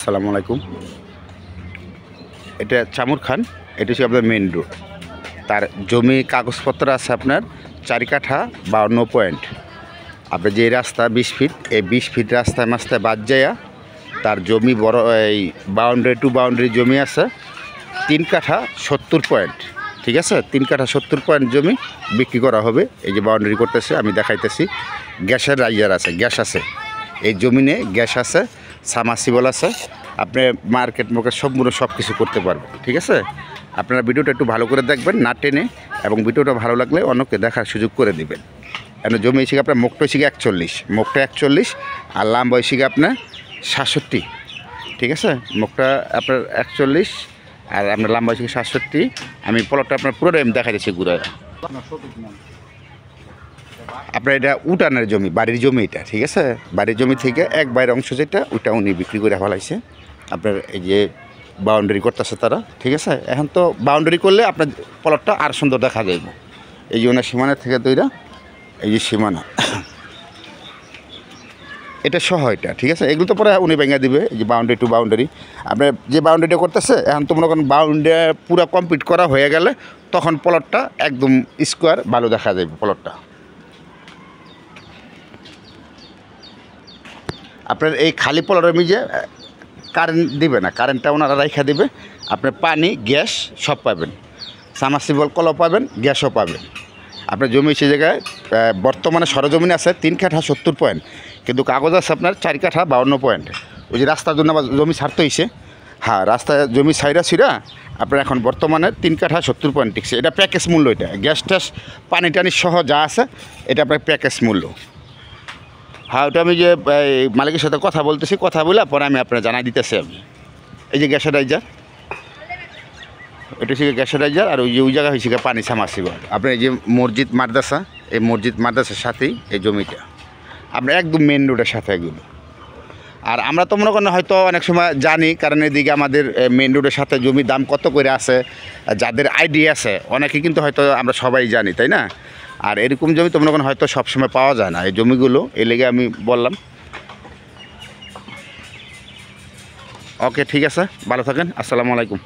আসসালামু আলাইকুম। এটা চামুর খান, এটা হচ্ছে আপনার মেন রোড। তার জমি কাগজপত্র আছে আপনার 4 কাঠা 52 পয়েন্ট। আপনার যে রাস্তা 20 ফিট, এই 20 ফিট রাস্তায় মাস্তায় বাদ যাইয়া তার জমি বড় এই বাউন্ডারি টু বাউন্ডারি জমি আছে 3 কাঠা 70 পয়েন্ট। ঠিক আছে, 3 কাঠা 70 পয়েন্ট জমি বিক্রি করা হবে। এই যে বাউন্ডারি করতেছে, আমি দেখাইতেছি। গ্যাসের রাইজার আছে, গ্যাস আছে এই জমিনে, গ্যাস আছে, সাবমার্সিবল আছে। আপনি মার্কেট সম্পূর্ণ সব কিছু করতে পারবেন। ঠিক আছে, আপনারা ভিডিওটা একটু ভালো করে দেখবেন, না টেনে, এবং ভিডিওটা ভালো লাগলে অন্যকে দেখার সুযোগ করে দিবেন। এখন জমি এসে আপনার মুখটা এসে 41, মুখটা 41, আর লাম্বা এসে আপনার 67। ঠিক আছে, মুখটা আপনার 41 আর আপনার লাম্বা এসে 67। আমি প্লটটা আপনার পুরোটাই আমি দেখা যাচ্ছি ঘুরে। আপনার এটা উঠানের জমি, বাড়ির জমি এটা। ঠিক আছে, বাড়ির জমি থেকে এক বাইরের অংশ যেটা, ওইটা উনি বিক্রি করে ফেলাইছে। আপনার এই যে বাউন্ডারি করতেছে তারা। ঠিক আছে, এখন তো বাউন্ডারি করলে আপনার প্লটটা আর সুন্দর দেখা যাইব। এই যে ওনার সীমানা থেকে তৈরা, এই যে সীমানা এটা সহ এটা। ঠিক আছে, এগুলো তো পরে উনি ভেঙে দিবে। এই যে বাউন্ডারি টু বাউন্ডারি আপনার যে বাউন্ডারিটা করতেছে, এখন তো মনে করেন বাউন্ডারি পুরো কমপ্লিট করা হয়ে গেলে তখন প্লটটা একদম স্কোয়ার ভালো দেখা যাবে প্লটটা। আপনার এই খালি প্লটের মিজে কারেন্ট দিবে না, কারেন্টটা ওনারা রাইখা দিবে। আপনার পানি গ্যাস সব পাবেন, সাবমার্সিবল কলও পাবেন, গ্যাসও পাবেন। আপনার জমি সে জায়গায় বর্তমানে সরজমিনে আছে 3 কাঠা 70 পয়েন্ট, কিন্তু কাগজ আছে আপনার 4 কাঠা 52 পয়েন্ট। ওই যে রাস্তার জন্য আবার জমি ছাড়তে হয়েছে। হ্যাঁ, রাস্তায় জমি ছাইরা ছিঁড়া আপনার এখন বর্তমানে 3 কাঠা 70 পয়েন্ট টিকছে। এটা প্যাকেজ মূল্য, এটা গ্যাস ট্যাস পানি টানি সহ যা আছে এটা আপনার প্যাকেজ মূল্য। হ্যাঁ, ওটা আমি যে মালিকের সাথে কথা বলতেছি, কথা বলে পরে আমি আপনার জানাই দিতেছি। আমি এই যে গ্যাসের রাইজার, এটা হচ্ছে গ্যাসের রাইজার, আর ওই যে ওই জায়গা হয়েছে পানি সাবমার্সিবল। আপনার এই যে মসজিদ মাদ্রাসা, এই মসজিদ মাদ্রাসার সাথেই এই জমিটা আপনার একদম মেন রোডের সাথে এগুলো। আর আমরা তো মনে করেন হয়তো অনেক সময় জানি, কারণ এদিকে আমাদের মেন রোডের সাথে জমির দাম কত করে আছে, যাদের আইডিয়া আছে অনেকে কিন্তু হয়তো আমরা সবাই জানি, তাই না? আর এরকম জমি তো মনে করেন হয়তো সবসময় পাওয়া যায় না এই জমিগুলো, এই লেগে আমি বললাম। ওকে, ঠিক আছে, ভালো থাকেন, আসসালামু আলাইকুম।